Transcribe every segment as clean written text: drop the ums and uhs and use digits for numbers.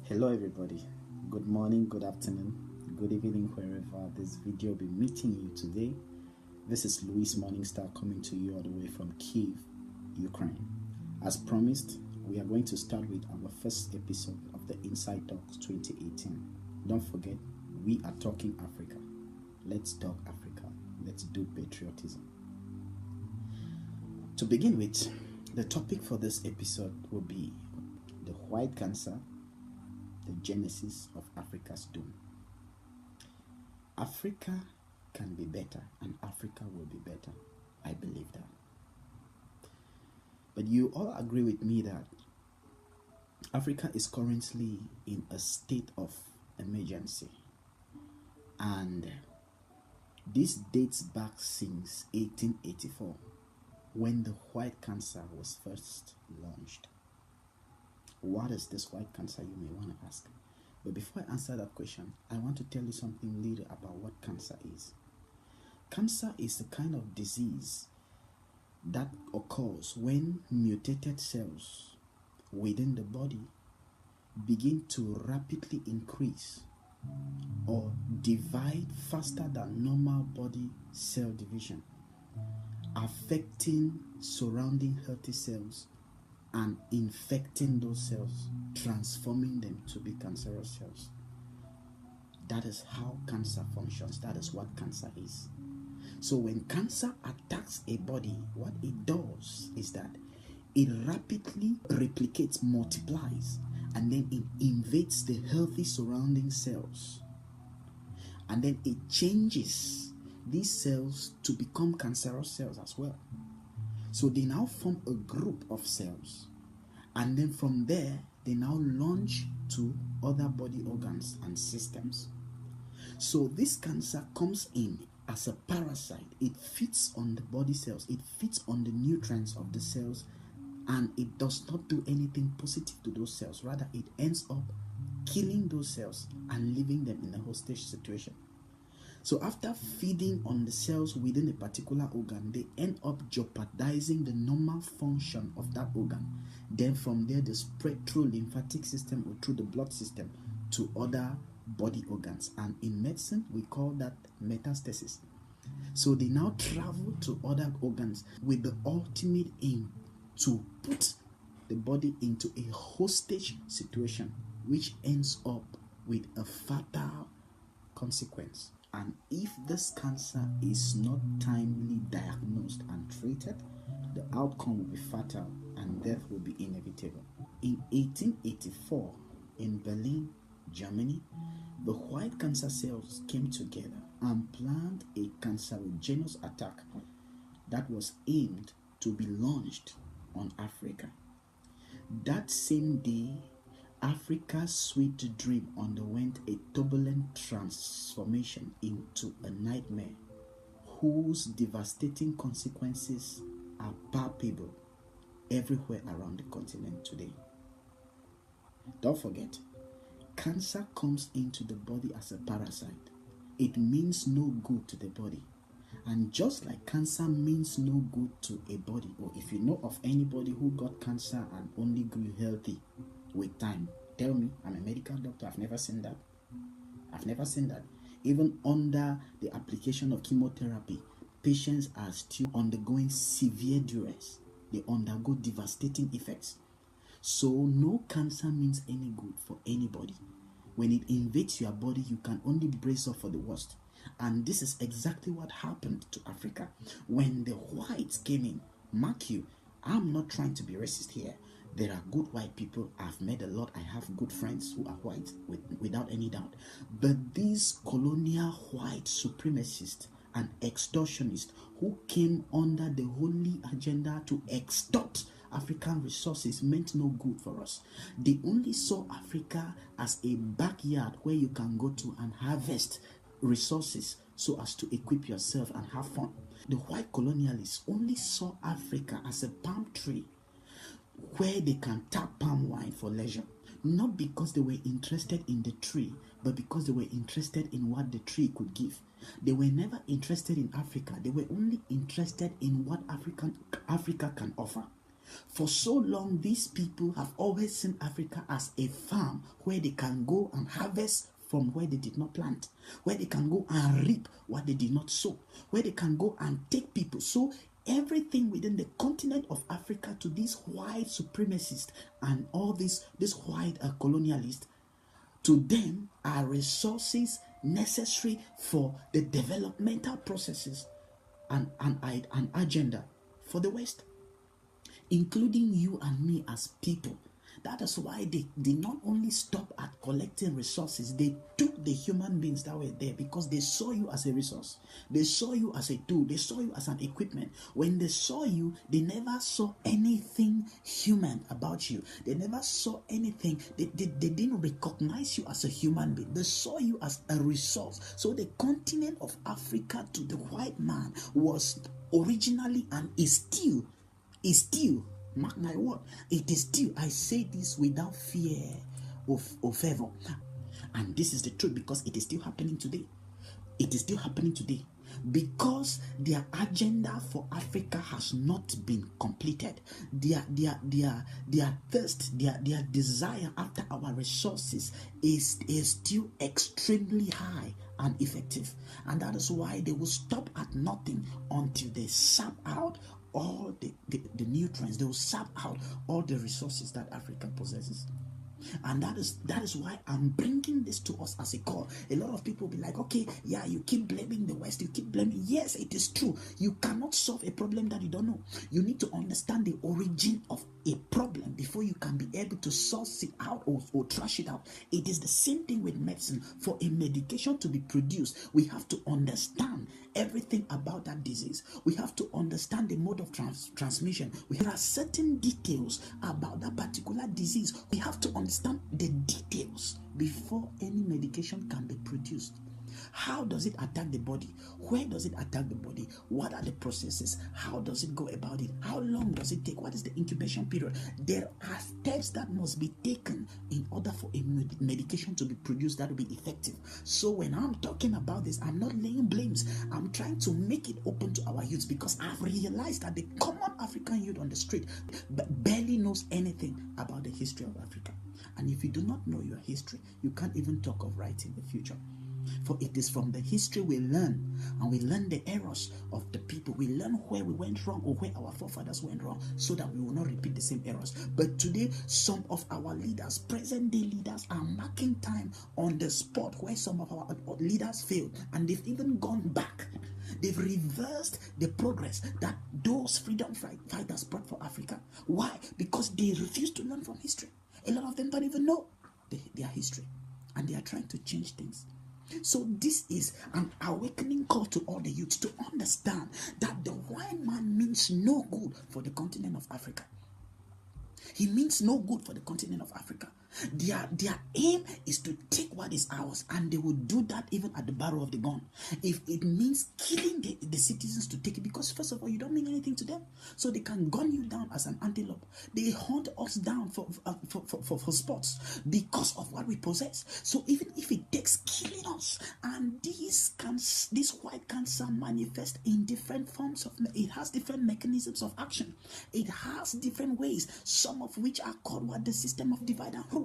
Hello everybody, good morning, good afternoon, good evening, wherever this video will be meeting you today. This is Louis Morningstar coming to you all the way from Kiev, Ukraine. As promised, we are going to start with our first episode of the Inside Talks 2018. Don't forget, we are talking Africa. Let's talk Africa. Let's do patriotism. To begin with, the topic for this episode will be the white cancer, the genesis of Africa's doom. Africa can be better and Africa will be better. I believe that. But you all agree with me that Africa is currently in a state of emergency. And this dates back since 1884 when the white cancer was first launched. What is this white cancer, you may want to ask. But before I answer that question, I want to tell you something little about what cancer is. Cancer is a kind of disease that occurs when mutated cells within the body begin to rapidly increase or divide faster than normal body cell division, affecting surrounding healthy cells and infecting those cells, transforming them to be cancerous cells. That is how cancer functions. That is what cancer is. So when cancer attacks a body, what it does is that it rapidly replicates, multiplies, and then it invades the healthy surrounding cells. And then it changes these cells to become cancerous cells as well. So they now form a group of cells, and then from there they now launch to other body organs and systems. So this cancer comes in as a parasite. It feeds on the body cells, it feeds on the nutrients of the cells, and it does not do anything positive to those cells. Rather, it ends up killing those cells and leaving them in a hostage situation. So after feeding on the cells within a particular organ, they end up jeopardizing the normal function of that organ. Then from there, they spread through lymphatic system or through the blood system to other body organs. And in medicine, we call that metastasis. So they now travel to other organs with the ultimate aim to put the body into a hostage situation, which ends up with a fatal consequence. And if this cancer is not timely diagnosed and treated, the outcome will be fatal and death will be inevitable. In 1884, in Berlin, Germany, the white cancer cells came together and planned a cancerogenous attack that was aimed to be launched on Africa. That same day, Africa's sweet dream underwent a turbulent transformation into a nightmare whose devastating consequences are palpable everywhere around the continent today. Don't forget, cancer comes into the body as a parasite. It means no good to the body. And just like cancer means no good to a body, or if you know of anybody who got cancer and only grew healthy with time, tell me. I'm a medical doctor. I've never seen that. Even under the application of chemotherapy, patients are still undergoing severe duress. They undergo devastating effects. So no cancer means any good for anybody. When it invades your body, you can only brace up for the worst. And this is exactly what happened to Africa when the whites came in. Mark you, I'm not trying to be racist here. There are good white people. I've met a lot. I have good friends who are white, without any doubt. But these colonial white supremacists and extortionists who came under the holy agenda to extort African resources meant no good for us. They only saw Africa as a backyard where you can go to and harvest resources so as to equip yourself and have fun. The white colonialists only saw Africa as a palm tree where they can tap palm wine for leisure, not because they were interested in the tree, but because they were interested in what the tree could give. They were never interested in Africa. They were only interested in what Africa can offer. For so long, these people have always seen Africa as a farm where they can go and harvest from where they did not plant, where they can go and reap what they did not sow, where they can go and take people. So everything within the continent of Africa to these white supremacists and all these white colonialists, to them are resources necessary for the developmental processes and agenda for the West, including you and me as people. That is why they not only stop at collecting resources, they took the human beings that were there because they saw you as a resource. They saw you as a tool. They saw you as an equipment. When they saw you, they never saw anything human about you. They never saw anything. They didn't recognize you as a human being. They saw you as a resource. So the continent of Africa to the white man was originally and is still, mark my word, it is still, I say this without fear of favor, and this is the truth because it is still happening today. It is still happening today because their agenda for Africa has not been completed. Their thirst, their desire after our resources is still extremely high and effective, and that is why they will stop at nothing until they sap out all the nutrients. They will sap out all the resources that Africa possesses. And that is why I'm bringing this to us as a call. A lot of people will be like, okay, yeah, you keep blaming the West, you keep blaming. Yes, it is true. You cannot solve a problem that you don't know. You need to understand the origin of a problem before you can be able to source it out or trash it out. It is the same thing with medicine. For a medication to be produced, we have to understand everything about that disease. We have to understand the mode of transmission. There are certain details about that particular disease. We have to understand the details before any medication can be produced. How does it attack the body? Where does it attack the body? What are the processes? How does it go about it? How long does it take? What is the incubation period? There are steps that must be taken in order for a medication to be produced that will be effective. So when I'm talking about this, I'm not laying blames. I'm trying to make it open to our youths because I've realized that the common African youth on the street barely knows anything about the history of Africa. And if you do not know your history, you can't even talk of writing the future. For it is from the history we learn, and we learn the errors of the people. We learn where we went wrong or where our forefathers went wrong so that we will not repeat the same errors. But today, some of our leaders, present day leaders, are marking time on the spot where some of our leaders failed, and they've even gone back. They've reversed the progress that those freedom fighters brought for Africa. Why? Because they refuse to learn from history. A lot of them don't even know their history, and they are trying to change things. So this is an awakening call to all the youths to understand that the white man means no good for the continent of Africa. He means no good for the continent of Africa. Their aim is to take what is ours, and they will do that even at the barrel of the gun. If it means killing the citizens to take it, because first of all, you don't mean anything to them, so they can gun you down as an antelope. They hunt us down for spots because of what we possess. So even if it takes killing us, and this white cancer manifests in different forms it has different mechanisms of action. It has different ways, some of which are called what the system of divide and rule.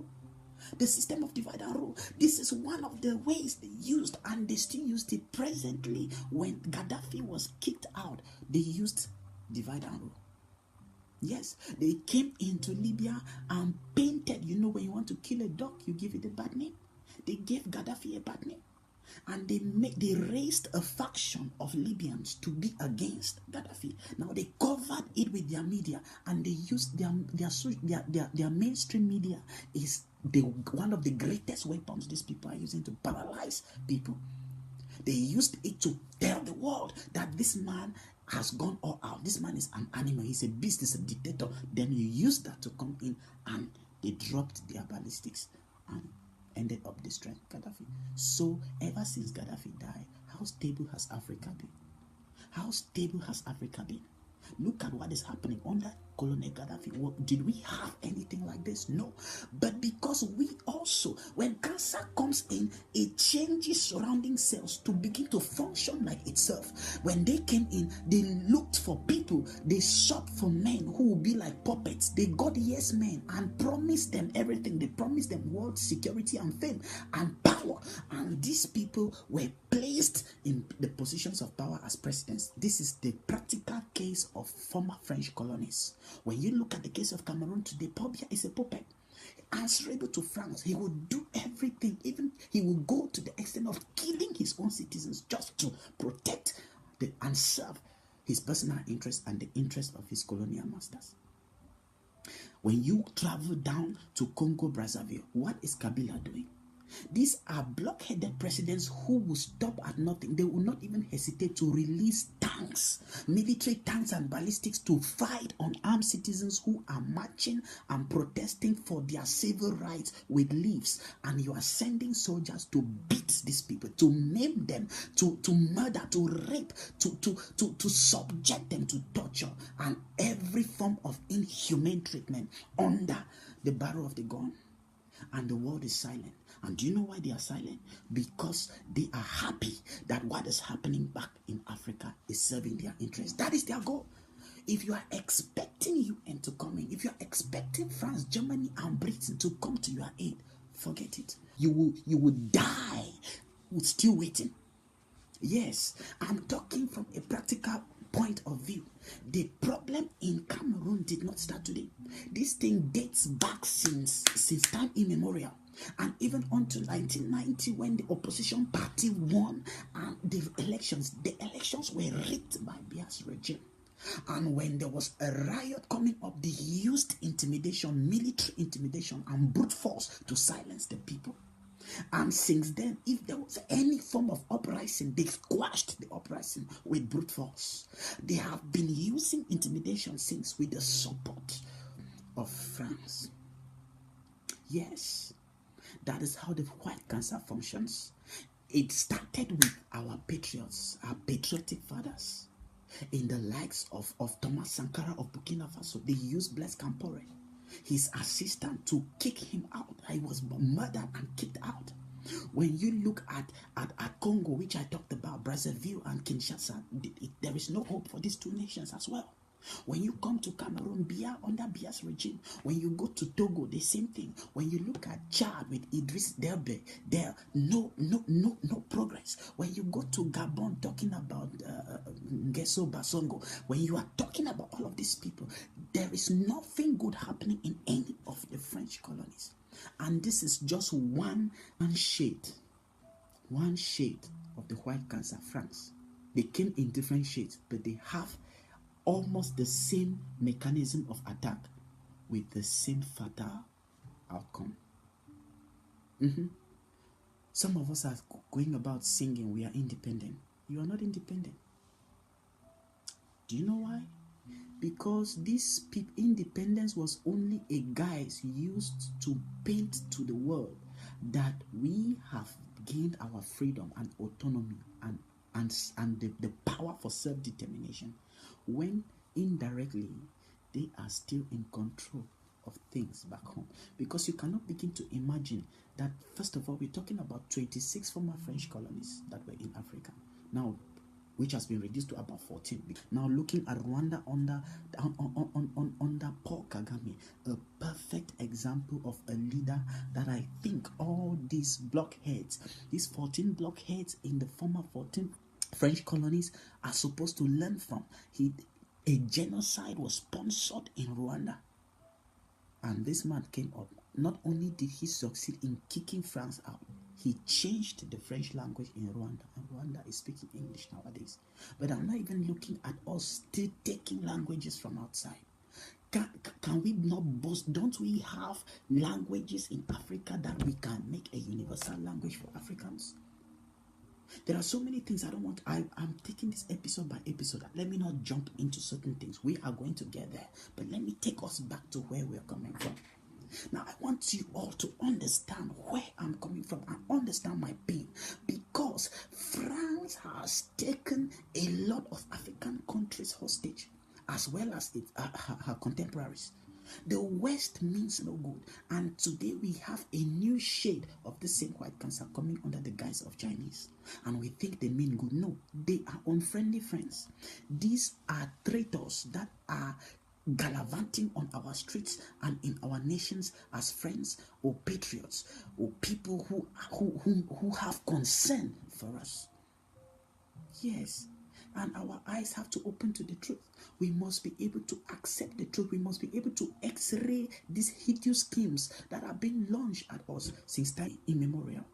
The system of divide and rule. This is one of the ways they used, and they still used it presently. When Gaddafi was kicked out, they used divide and rule. Yes, they came into Libya and painted. You know, when you want to kill a dog, you give it a bad name. They gave Gaddafi a bad name. And they raised a faction of Libyans to be against Gaddafi. Now they covered it with their media, and they used their mainstream media is one of the greatest weapons these people are using to paralyze people. They used it to tell the world that this man has gone all out. This man is an animal. He's a beast. He's a dictator. Then you use that to come in, and they dropped their ballistics and ended up destroying Gaddafi. So ever since Gaddafi died, how stable has Africa been? How stable has Africa been? Look at what is happening under Colonel Gaddafi. Did we have anything like this? No. But because we also, when cancer comes in, it changes surrounding cells to begin to function like itself. When they came in, they looked for people. They sought for men who would be like puppets. They got yes men and promised them everything. They promised them world security and fame and power. And these people were placed in the positions of power as presidents. This is the practical case of former French colonies. When you look at the case of Cameroon today, Paul Biya is a puppet answerable to France. He would do everything, even he would go to the extent of killing his own citizens just to protect and serve his personal interests and the interests of his colonial masters. When you travel down to Congo Brazzaville, what is Kabila doing? These are blockheaded presidents who will stop at nothing. They will not even hesitate to release tanks, military tanks and ballistics to fight unarmed citizens who are marching and protesting for their civil rights with leaves. And you are sending soldiers to beat these people, to maim them, to murder, to rape, to subject them to torture and every form of inhumane treatment under the barrel of the gun. And the world is silent. And do you know why they are silent? Because they are happy that what is happening back in Africa is serving their interests. That is their goal. If you are expecting UN to come in, if you are expecting France, Germany, and Britain to come to your aid, forget it. You will die still waiting. Yes, I'm talking from a practical point of view. The problem in Cameroon did not start today. This thing dates back since time immemorial. And even until 1990, when the opposition party won the elections were rigged by Biya's regime. And when there was a riot coming up, they used intimidation, military intimidation, and brute force to silence the people. And since then, if there was any form of uprising, they squashed the uprising with brute force. They have been using intimidation since, with the support of France. Yes, that is how the white cancer functions. It started with our patriots, our patriotic fathers, in the likes of Thomas Sankara of Burkina Faso. They used Blaise Compaoré, his assistant, to kick him out. He was murdered and kicked out. When you look at Congo, which I talked about, Brazzaville and Kinshasa, there is no hope for these two nations as well. When you come to Cameroon, under Biya's regime, when you go to Togo, the same thing. When you look at Chad with Idriss Deby, there no progress. When you go to Gabon, talking about Nguesso Basongo, when you are talking about all of these people, there is nothing good happening in any of the French colonies. And this is just one shade of the white cancer, France. They came in different shades, but they have almost the same mechanism of attack with the same fatal outcome. Some of us are going about singing, we are independent. You are not independent. Do you know why? Because this independence was only a guise used to paint to the world that we have gained our freedom and autonomy and the power for self-determination, when indirectly they are still in control of things back home. Because you cannot begin to imagine that, first of all, we're talking about 26 former French colonies that were in Africa now, which has been reduced to about 14. Now looking at Rwanda under Paul Kagame, a perfect example of a leader that I think all these blockheads, these 14 blockheads in the former 14 French colonies are supposed to learn from. A genocide was sponsored in Rwanda. And this man came up. Not only did he succeed in kicking France out, he changed the French language in Rwanda. And Rwanda is speaking English nowadays. But I'm not even looking at us still taking languages from outside. Can we not boast? Don't we have languages in Africa that we can make a universal language for Africans? There are so many things I don't want. I'm taking this episode by episode. Let me not jump into certain things. We are going to get there. But let me take us back to where we're coming from. Now, I want you all to understand where I'm coming from and understand my pain. Because France has taken a lot of African countries hostage. as well as her contemporaries. The West means no good. And today we have a new shade of the same white cancer coming under the guise of Chinese. And we think they mean good. No, they are unfriendly friends. These are traitors that are gallivanting on our streets and in our nations as friends or patriots or people who have concern for us. Yes. And our eyes have to open to the truth. We must be able to accept the truth. We must be able to x-ray these hideous schemes that are being launched at us since time immemorial.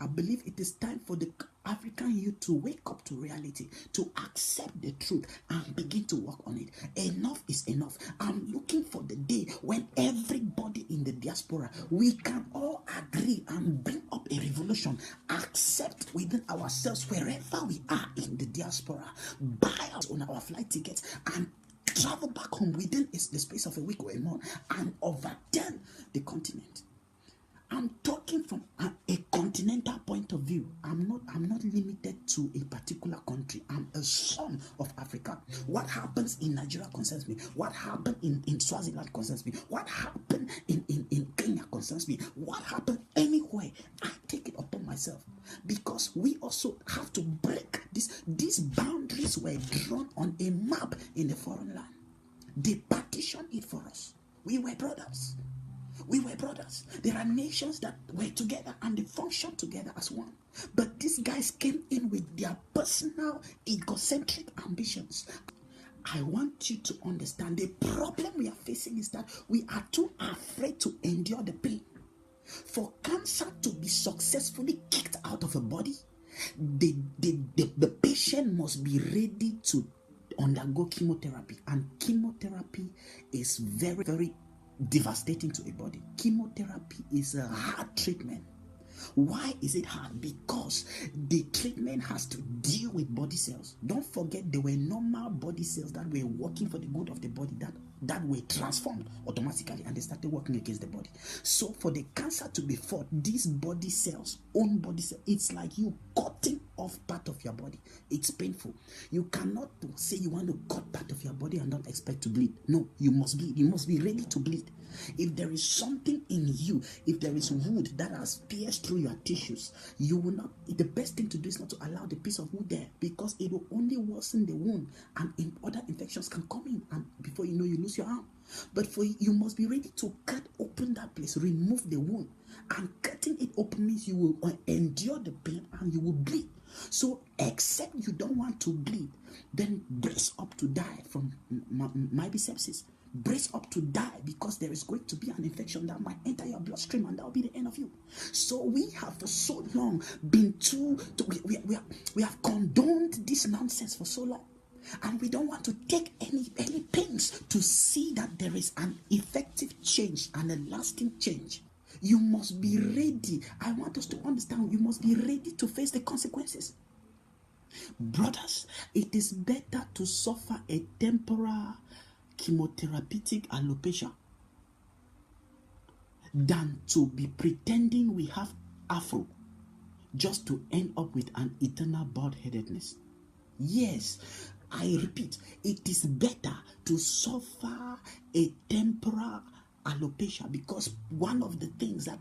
I believe it is time for the African youth to wake up to reality, to accept the truth and begin to work on it. Enough is enough. I'm looking for the day when everybody in the diaspora, we can all agree and bring up a revolution, accept within ourselves wherever we are in the diaspora, buy out on our flight tickets and travel back home within the space of a week or a month and overturn the continent. I'm talking from a continental point of view. I'm not limited to a particular country. I'm a son of Africa. What happens in Nigeria concerns me. What happened in Swaziland concerns me. What happened in Kenya concerns me. What happened anywhere, I take it upon myself. Because we also have to break this. These boundaries were drawn on a map in a foreign land. They partitioned it for us. We were brothers. We were brothers. There are nations that were together and they functioned together as one. But these guys came in with their personal egocentric ambitions. I want you to understand the problem we are facing is that we are too afraid to endure the pain. For cancer to be successfully kicked out of a body, the patient must be ready to undergo chemotherapy. And chemotherapy is very, very devastating to a body. Chemotherapy is a hard treatment. Why is it hard? Because the treatment has to deal with body cells. Don't forget there were normal body cells that were working for the good of the body that were transformed automatically and they started working against the body. So for the cancer to be fought, these body cells, own body cells, it's like you cutting off part of your body. It's painful. You cannot say you want to cut part of your body and don't expect to bleed. No, you must bleed. You must be ready to bleed. If there is something in you, if there is wood that has pierced through your tissues, you will not, the best thing to do is not to allow the piece of wood there, because it will only worsen the wound and other infections can come in, and before you know, you lose your arm. But you must be ready to cut open that place, remove the wound, and cutting it open means you will endure the pain and you will bleed. So except you don't want to bleed, then brace up to die from maybe sepsis. Brace up to die because there is going to be an infection that might enter your bloodstream and that will be the end of you. So we have for so long been we have condoned this nonsense for so long, and we don't want to take any pains to see that there is an effective change and a lasting change. You must be ready. I want us to understand, you must be ready to face the consequences. Brothers, it is better to suffer a temporal chemotherapeutic alopecia than to be pretending we have afro just to end up with an eternal bald-headedness. Yes, I repeat, it is better to suffer a temporal alopecia, because one of the things that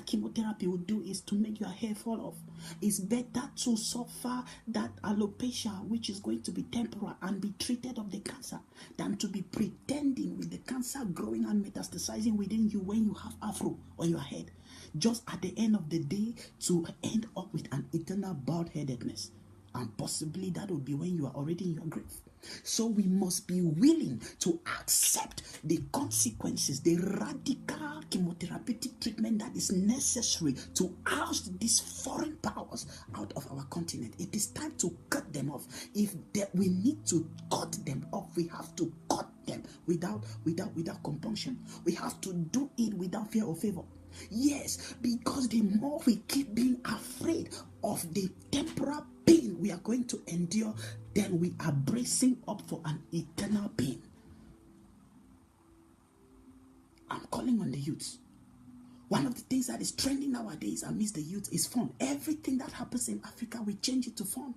chemotherapy will do is to make your hair fall off. It's better to suffer that alopecia, which is going to be temporal, and be treated of the cancer, than to be pretending with the cancer growing and metastasizing within you when you have afro on your head, just at the end of the day to end up with an eternal bald-headedness. And possibly that will be when you are already in your grave. So we must be willing to accept the consequences, the radical chemotherapeutic treatment that is necessary to oust these foreign powers out of our continent. It is time to cut them off. If we need to cut them off, we have to cut them without compunction. We have to do it without fear or favor. Yes, because the more we keep being afraid of the temporal pain we are going to endure, then we are bracing up for an eternal pain. I'm calling on the youth. One of the things that is trending nowadays amidst the youth is fun. Everything that happens in Africa, we change it to fun.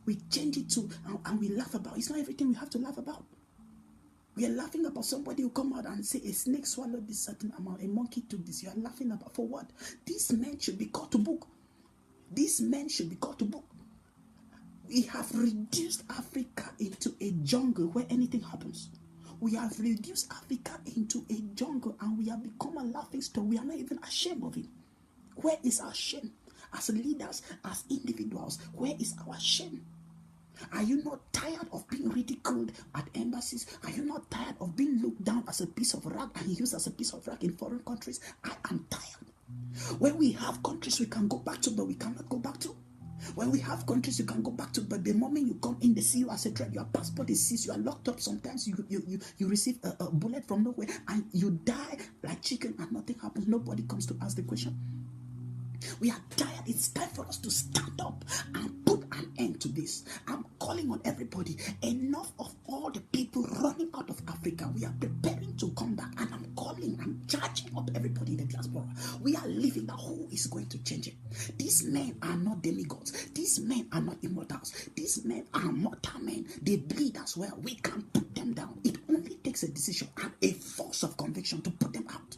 We change it to, and we laugh about. It's not everything we have to laugh about. We are laughing about somebody who come out and say a snake swallowed this certain amount, a monkey took this. You are laughing about for what? These men should be called to book. These men should be called to book. We have reduced Africa into a jungle where anything happens. We have reduced Africa into a jungle and we have become a laughing stock. We are not even ashamed of it. Where is our shame? As leaders, as individuals, where is our shame? Are you not tired of being ridiculed at embassies? Are you not tired of being looked down as a piece of rag and used as a piece of rag in foreign countries? I am tired. When we have countries we can go back to, but we cannot go back to. When we have countries you can go back to, but the moment you come in, they see you as a threat. Your passport is seized. You are locked up. Sometimes you receive a bullet from nowhere and you die like chicken and nothing happens. Nobody comes to ask the question. We are tired. It's time for us to stand up and put an end to this. I'm calling on everybody. Enough of all the people running out of Africa. We are preparing to come back, and I'm charging up everybody in the diaspora. We are living. Now who is going to change it? These men are not demigods. These men are not immortals. These men are mortal men. They bleed as well. We can't put them down. It only takes a decision and a force of conviction to put them out.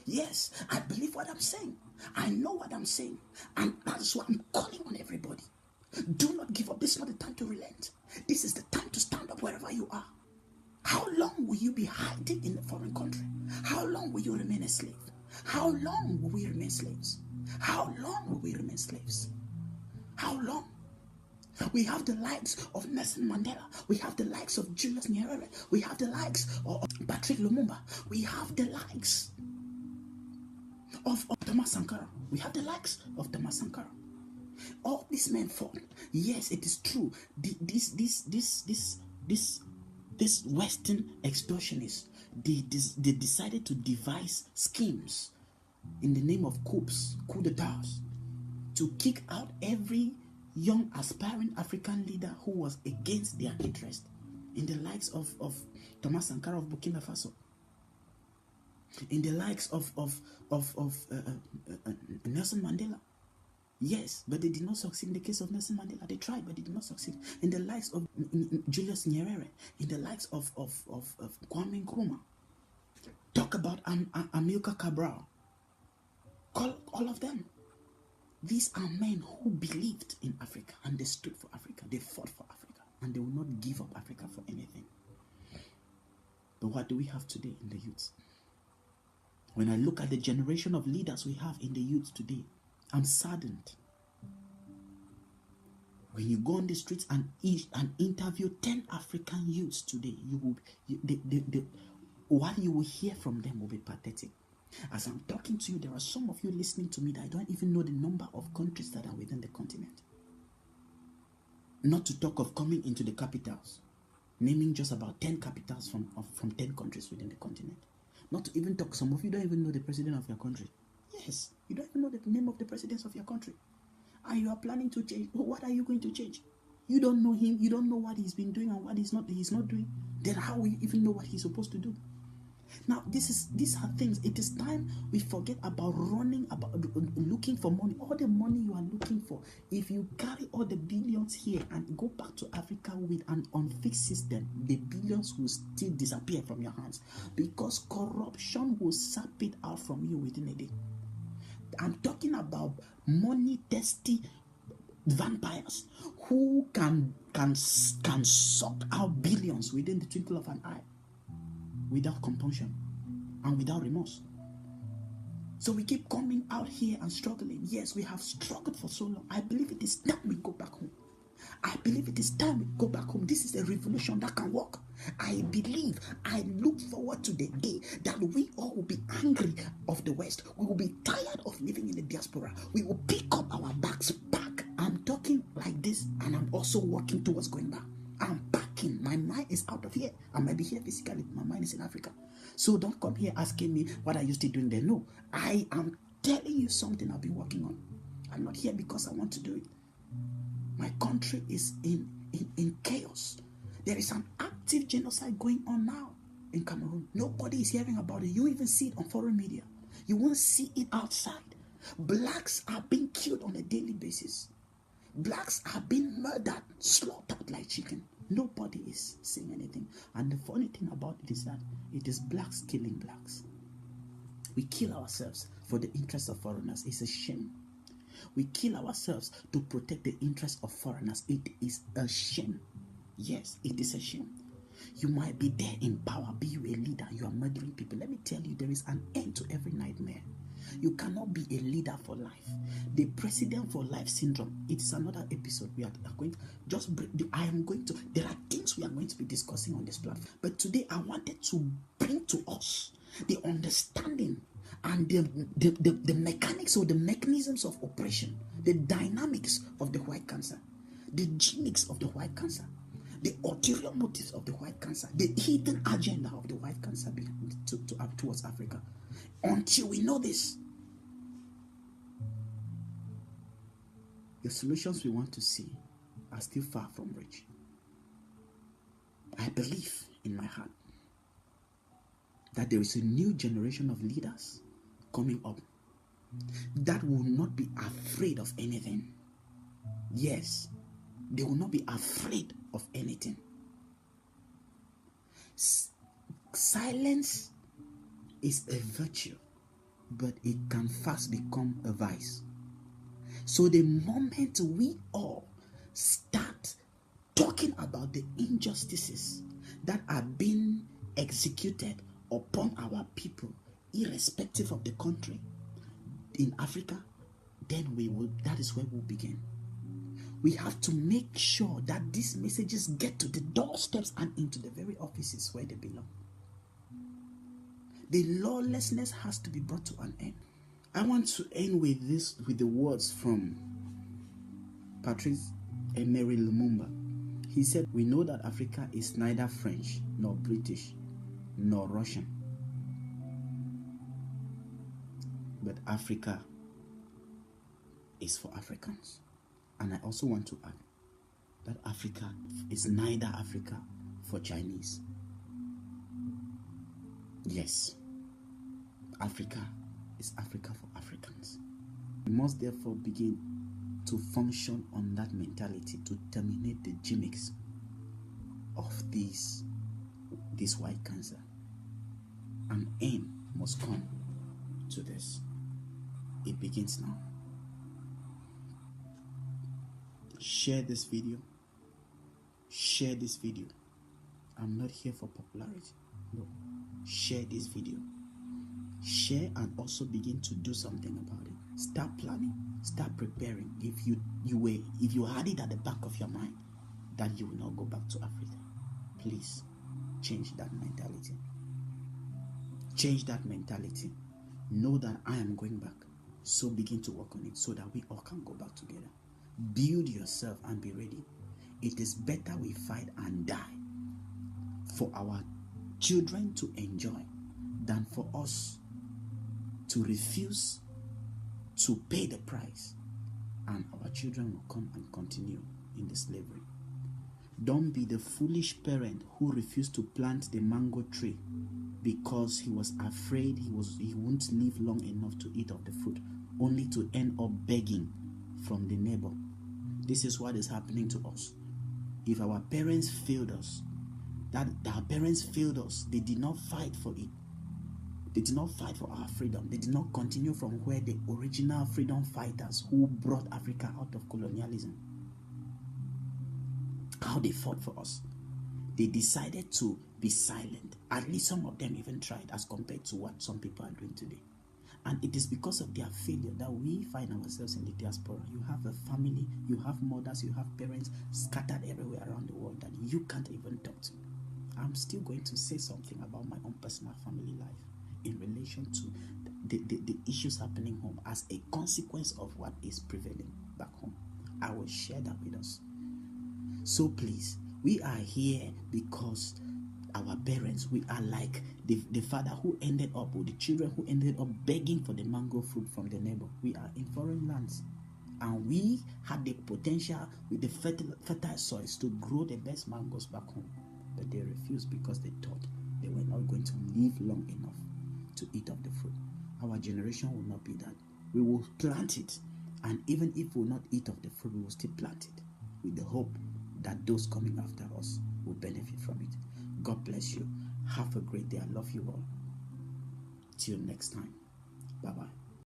Yes, I believe what I'm saying. I know what I'm saying. And that's why I'm calling on everybody. Do not give up. This is not the time to relent. This is the time to stand up wherever you are. How long will you be hiding in a foreign country? How long will you remain a slave? How long will we remain slaves? How long will we remain slaves? How long? We have the likes of Nelson Mandela. We have the likes of Julius Nyerere. We have the likes of Patrick Lumumba. We have the likes of Thomas Sankara. We have the likes of Thomas Sankara. All these men fought. Yes, it is true. This Western extortionists, they decided to devise schemes in the name of coup d'etats, to kick out every young aspiring African leader who was against their interest, in the likes of Thomas Sankara of Burkina Faso, in the likes of Nelson Mandela. Yes, but they did not succeed. In the case of Nelson Mandela, they tried, but they did not succeed. In the likes of Julius Nyerere, in the likes of Kwame Nkrumah. Talk about Amilcar Cabral. All of them. These are men who believed in Africa and they stood for Africa. They fought for Africa and they will not give up Africa for anything. But what do we have today in the youth? When I look at the generation of leaders we have in the youth today, I'm saddened. When you go on the streets and interview 10 African youths today, what you will hear from them will be pathetic. As I'm talking to you, there are some of you listening to me that I don't even know the number of countries that are within the continent. Not to talk of coming into the capitals, naming just about 10 capitals from 10 countries within the continent. Not to even talk, some of you don't even know the president of your country. Yes, you don't even know the name of the presidents of your country. And you are planning to change. What are you going to change? You don't know him. You don't know what he's been doing and what he's not doing. Then how will you even know what he's supposed to do? Now, these are things. It is time we forget about looking for money. All the money you are looking for, if you carry all the billions here and go back to Africa with an unfixed system, the billions will still disappear from your hands because corruption will sap it out from you within a day. I'm talking about money-thirsty vampires who can suck out billions within the twinkle of an eye, without compunction and without remorse. So we keep coming out here and struggling. Yes, we have struggled for so long. I believe it is time we go back home. I believe it is time we go back home. This is a revolution that can work. I look forward to the day that we all will be angry of the West. We will be tired of living in the diaspora. We will pick up our bags back. I'm talking like this and I'm also working towards going back. I'm packing. My mind is out of here. I might be here physically, but my mind is in Africa. So don't come here asking me what I used to do there. No, I am telling you something I've been working on. I'm not here because I want to do it. My country is in chaos. There is an active genocide going on now in Cameroon. Nobody is hearing about it. You even see it on foreign media. You won't see it outside. Blacks are being killed on a daily basis. Blacks are being murdered, slaughtered like chicken. Nobody is saying anything. And the funny thing about it is that it is blacks killing blacks. We kill ourselves for the interest of foreigners. It's a shame. We kill ourselves to protect the interest of foreigners. It is a shame. Yes, it is a shame. You might be there in power, be you a leader, you are murdering people. Let me tell you, there is an end to every nightmare. You cannot be a leader for life. The president for life syndrome, it is another episode we are going to just bring. There are things we are going to be discussing on this platform. But today I wanted to bring to us the understanding and the mechanics or the mechanisms of operation, the dynamics of the white cancer, the genics of the white cancer, the ulterior motives of the white cancer, the hidden agenda of the white cancer towards Africa. Until we know this, the solutions we want to see are still far from reach. I believe in my heart that there is a new generation of leaders coming up that will not be afraid of anything. Yes, they will not be afraid of anything. Silence is a virtue, but it can fast become a vice. So the moment we all start talking about the injustices that are being executed upon our people, irrespective of the country, in Africa, then that is where we'll begin. We have to make sure that these messages get to the doorsteps and into the very offices where they belong. The lawlessness has to be brought to an end. I want to end with the words from Patrice Emery Lumumba. He said, "We know that Africa is neither French, nor British, nor Russian. But Africa is for Africans." And I also want to add that Africa is neither Africa for Chinese. Yes, Africa is Africa for Africans. We must therefore begin to function on that mentality to terminate the gimmicks of this white cancer. An end must come to this. It begins now. Share this video. Share this video. I'm not here for popularity. No. Share this video. Share and also begin to do something about it. Start planning. Start preparing. If you had it at the back of your mind that you will not go back to Africa, please change that mentality. Change that mentality. Know that I am going back. So begin to work on it so that we all can go back together. Build yourself and be ready. It is better we fight and die for our children to enjoy than for us to refuse to pay the price and our children will come and continue in the slavery. Don't be the foolish parent who refused to plant the mango tree because he was afraid he won't live long enough to eat of the fruit, only to end up begging from the neighbor. This is what is happening to us. If our parents failed us, they did not fight for it. They did not fight for our freedom. They did not continue from where the original freedom fighters who brought Africa out of colonialism, how they fought for us. They decided to be silent. At least some of them even tried, as compared to what some people are doing today. And it is because of their failure that we find ourselves in the diaspora. You have a family, you have mothers, you have parents scattered everywhere around the world that you can't even talk to. I'm still going to say something about my own personal family life in relation to the issues happening home as a consequence of what is prevailing back home. I will share that with us. So please, we are here because our parents, we are like the father who ended up, or the children who ended up begging for the mango fruit from the neighbor. We are in foreign lands and we had the potential with the fertile soils to grow the best mangoes back home, but they refused because they thought they were not going to live long enough to eat of the fruit. Our generation will not be that. We will plant it And even if we will not eat of the fruit, we will still plant it with the hope that those coming after us will benefit from it. God bless you. Have a great day. I love you all. Till next time. Bye-bye.